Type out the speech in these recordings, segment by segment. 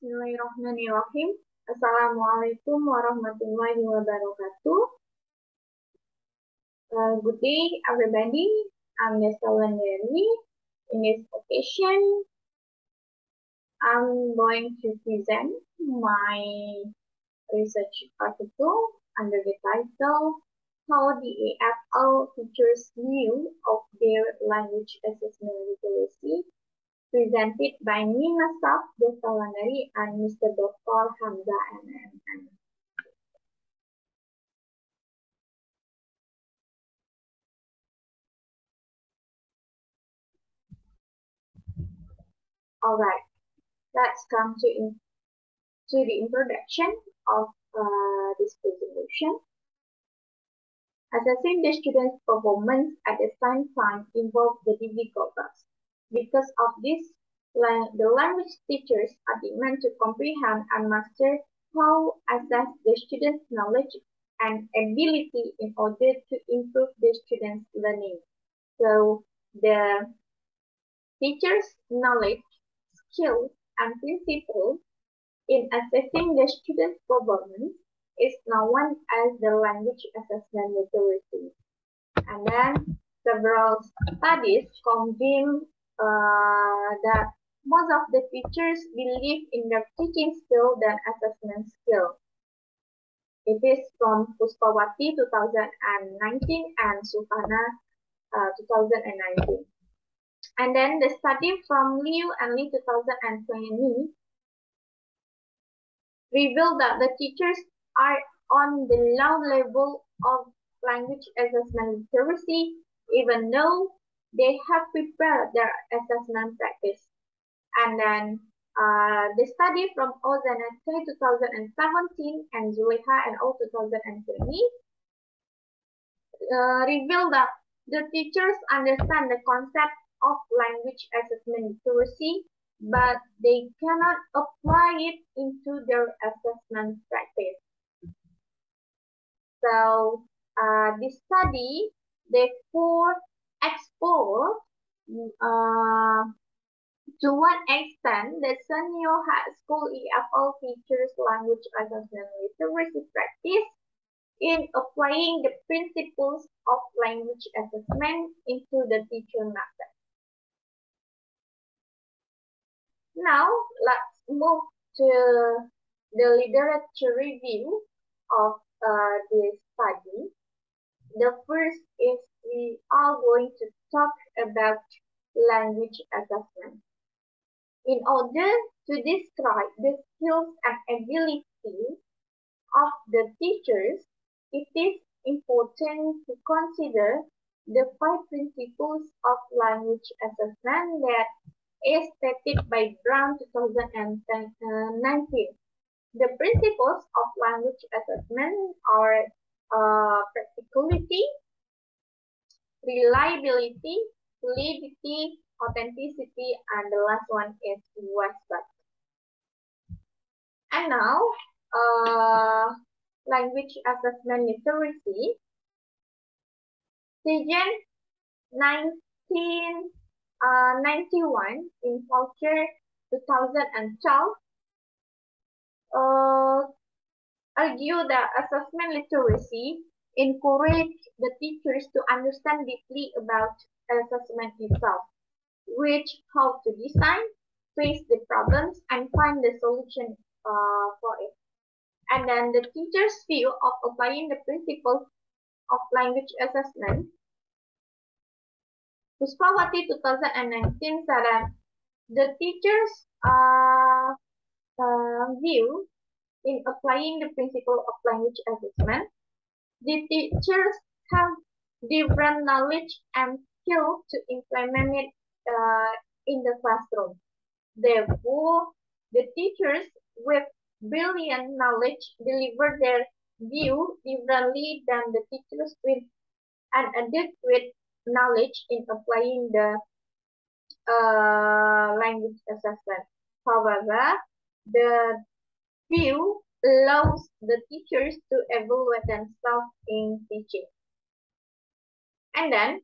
Bismillahirrahmanirrahim. Assalamualaikum warahmatullahi wabarakatuh. Good day, everybody. I'm Miss Landary. In this occasion, I'm going to present my research article under the title How the EFL Teachers View of Their Language Assessment Literacy, presented by me, myself, Miss Landary, and Mr. Dr. Hamza MMM. Alright, let's come to the introduction of this presentation. Assessing the students' performance at the same time involves the difficult task. Because of this, the language teachers are demanded to comprehend and master how assess the students' knowledge and ability in order to improve the students' learning. So the teachers' knowledge, skills, and principles in assessing the student's performance is known as the language assessment literacy. And then several studies confirm that most of the teachers believe in their teaching skill than assessment skill. It is from Puspawati 2019 and Sufana 2019. And then the study from Liu and Lee 2020 revealed that the teachers are on the low level of language assessment literacy, even though they have prepared their assessment practice. And then the study from Ozanate 2017 and Zuleha and O 2020 revealed that the teachers understand the concept of language assessment literacy, but they cannot apply it into their assessment practice. So this study therefore explored to what extent the senior high school EFL teachers language assessment literacy practice in applying the principles of language assessment into the teacher method. Now, let's move to the literature review of this study. The first is we are going to talk about language assessment. In order to describe the skills and ability of the teachers, it is important to consider the 5 principles of language assessment that is stated by Brown 2019. The principles of language assessment are practicality, reliability, validity, authenticity, and the last one is respect. And now, language assessment literacy. Season 1991 in Culture 2012 argue that assessment literacy encourage the teachers to understand deeply about assessment itself, which how to design, face the problems, and find the solution for it. And then the teacher's view of applying the principles of language assessment. Puspawati 2019 said that the teacher's view in applying the principle of language assessment, the teachers have different knowledge and skill to implement it in the classroom. Therefore, the teachers with brilliant knowledge deliver their view differently than the teachers with inadequate knowledge in applying the language assessment. However, the view allows the teachers to evaluate themselves in teaching. And then,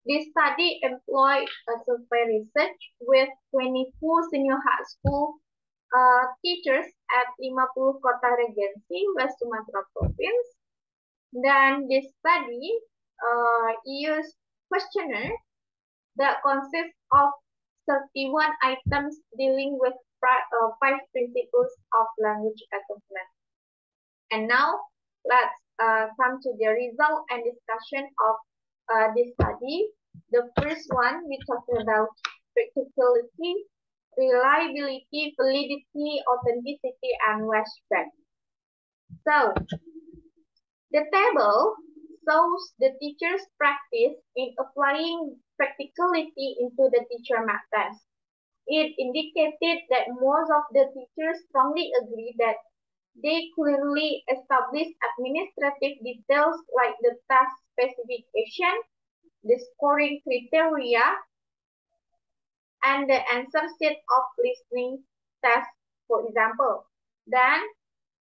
this study employed a survey research with 24 senior high school teachers at 50 Kota Regency, West Sumatra Province. Then this study used questionnaire that consists of 31 items dealing with 5 principles of language assessment. And now let's come to the result and discussion of this study. The first one we talked about practicality, reliability, validity, authenticity, and widespread. So the table shows the teacher's practice in applying practicality into the teacher math test. It indicated that most of the teachers strongly agree that they clearly established administrative details like the task specification, the scoring criteria, and the answer sheet of listening test, for example. Then,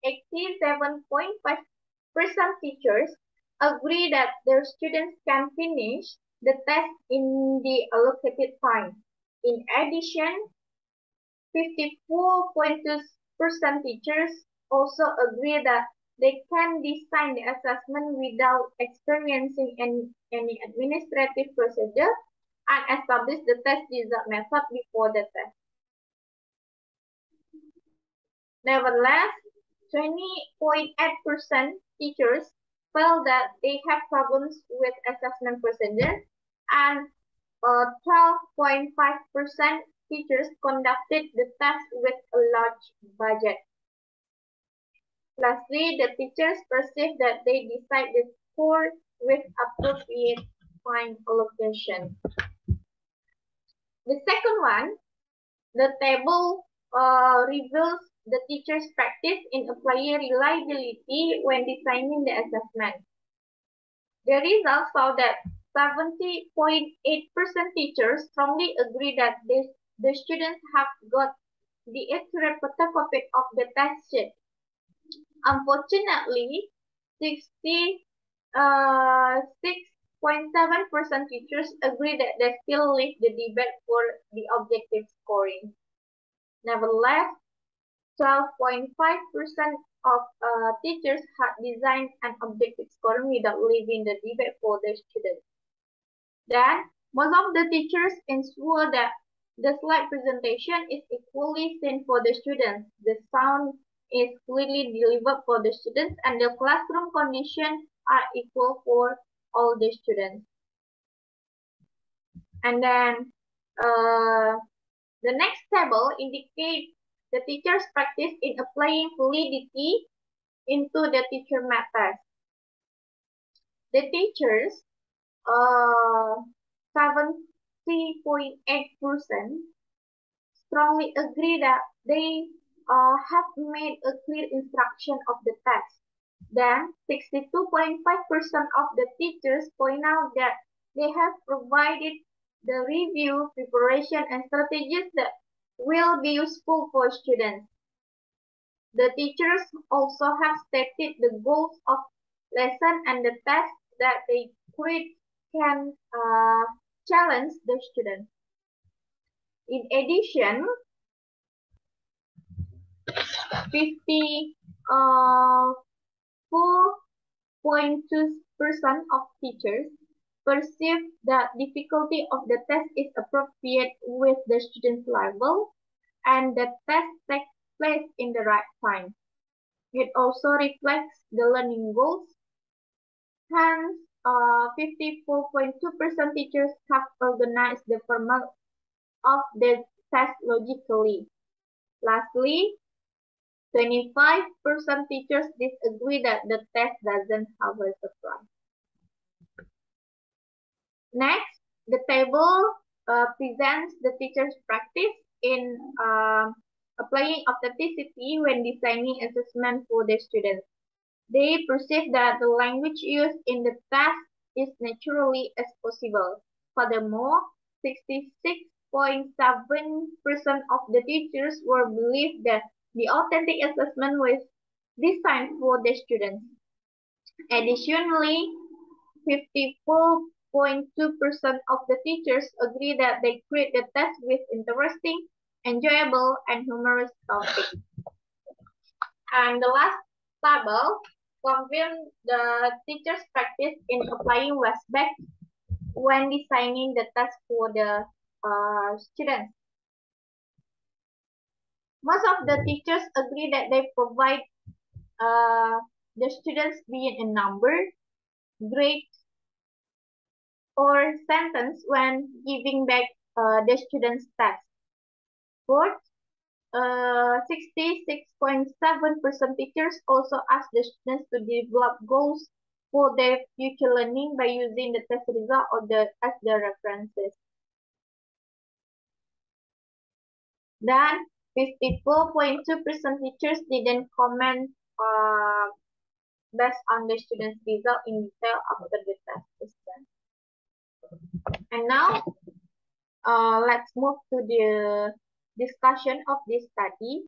87.5% teachers agree that their students can finish the test in the allocated time. In addition, 54.2% teachers also agree that they can design the assessment without experiencing any administrative procedure and establish the test result method before the test. Nevertheless, 20.8% teachers felt that they have problems with assessment procedure, and 12.5% teachers conducted the test with a large budget. Lastly, the teachers perceive that they decide the score with appropriate time allocation. The second one, the table reveals the teacher's practice in applying reliability when designing the assessment. The results found that 70.8% teachers strongly agree that the students have got the accurate photocopy of the test sheet. Unfortunately, 66.7% teachers agree that they still leave the debate for the objective scoring. Nevertheless, 12.5% of teachers had designed an objective scoring without leaving the debate for their students. Then, most of the teachers ensure that the slide presentation is equally seen for the students, the sound is clearly delivered for the students, and the classroom conditions are equal for all the students. And then the next table indicates the teacher's practice in applying validity into the teacher math test. The teachers, 70.8% strongly agree that they have made a clear instruction of the test. Then 62.5% of the teachers point out that they have provided the review, preparation, and strategies that will be useful for students. The teachers also have stated the goals of lesson and the tests that they create can challenge the students. In addition, 54.2% of teachers perceive that difficulty of the test is appropriate with the student's level and the test takes place in the right time. It also reflects the learning goals. Hence, 54.2% teachers have organized the format of the test logically. Lastly, 25% teachers disagree that the test doesn't have a surprise. Next, the table presents the teacher's practice in applying authenticity when designing assessment for the students. They perceive that the language used in the test is naturally as possible. Furthermore, 66.7% of the teachers were believed that the authentic assessment was designed for the students. Additionally, 54.2% of the teachers agree that they create the test with interesting enjoyable, and humorous topic. And the last table confirms the teacher's practice in applying Westback when designing the task for the students. Most of the teachers agree that they provide the students being a number, grade, or sentence when giving back the students' task. Fourth, 66.7% teachers also ask the students to develop goals for their future learning by using the test result as the references. Then 54.2% teachers didn't comment based on the students' result in detail after the test is done. And now let's move to the discussion of this study.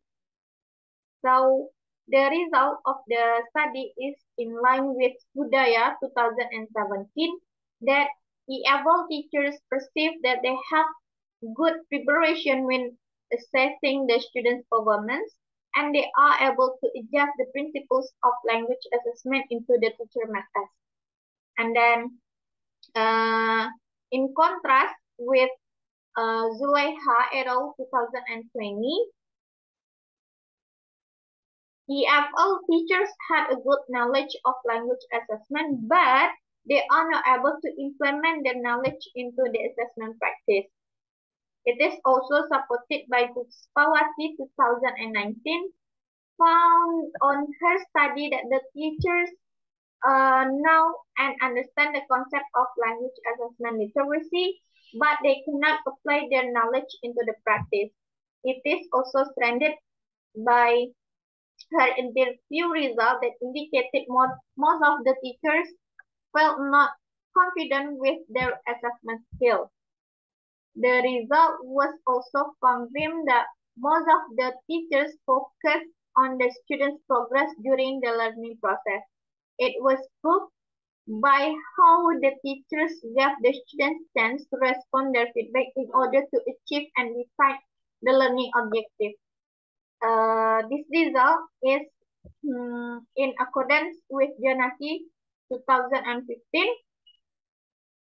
So the result of the study is in line with Budaya 2017 that EFL teachers perceive that they have good preparation when assessing the students' performance, and they are able to adjust the principles of language assessment into the teacher method. And then in contrast with Zulaiha et al. 2020, EFL teachers had a good knowledge of language assessment, but they are not able to implement the knowledge into the assessment practice. It is also supported by Puspawati 2019, found on her study that the teachers know and understand the concept of language assessment literacy, but they cannot apply their knowledge into the practice. It is also strengthened by her interview result that indicated most of the teachers felt not confident with their assessment skills. The result was also confirmed that most of the teachers focused on the students' progress during the learning process. It was proved by how the teachers gave the students chance to respond their feedback in order to achieve and define the learning objective. This result is in accordance with Janaki 2015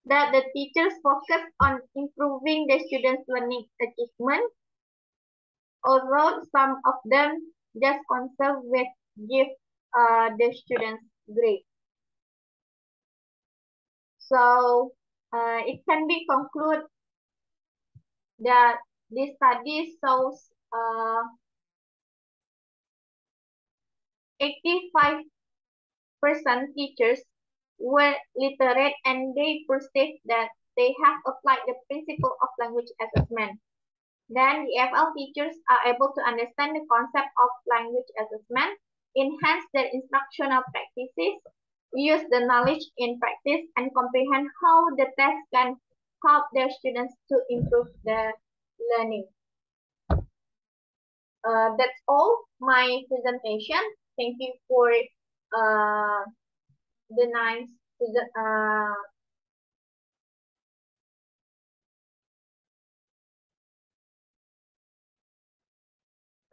that the teachers focus on improving the students' learning achievement, although some of them just concerned with give the students grade. So it can be concluded that this study shows 85% teachers were literate and they perceived that they have applied the principle of language assessment. Then the EFL teachers are able to understand the concept of language assessment, enhance their instructional practices, use the knowledge in practice, and comprehend how the test can help their students to improve their learning. That's all my presentation. Thank you for the nice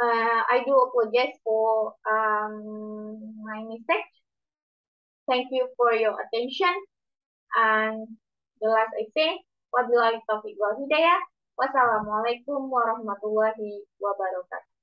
I do apologize for my mistake. Thank you for your attention. And the last I say, wabillahi taufiq wal hidayah. Wassalamualaikum warahmatullahi wabarakatuh.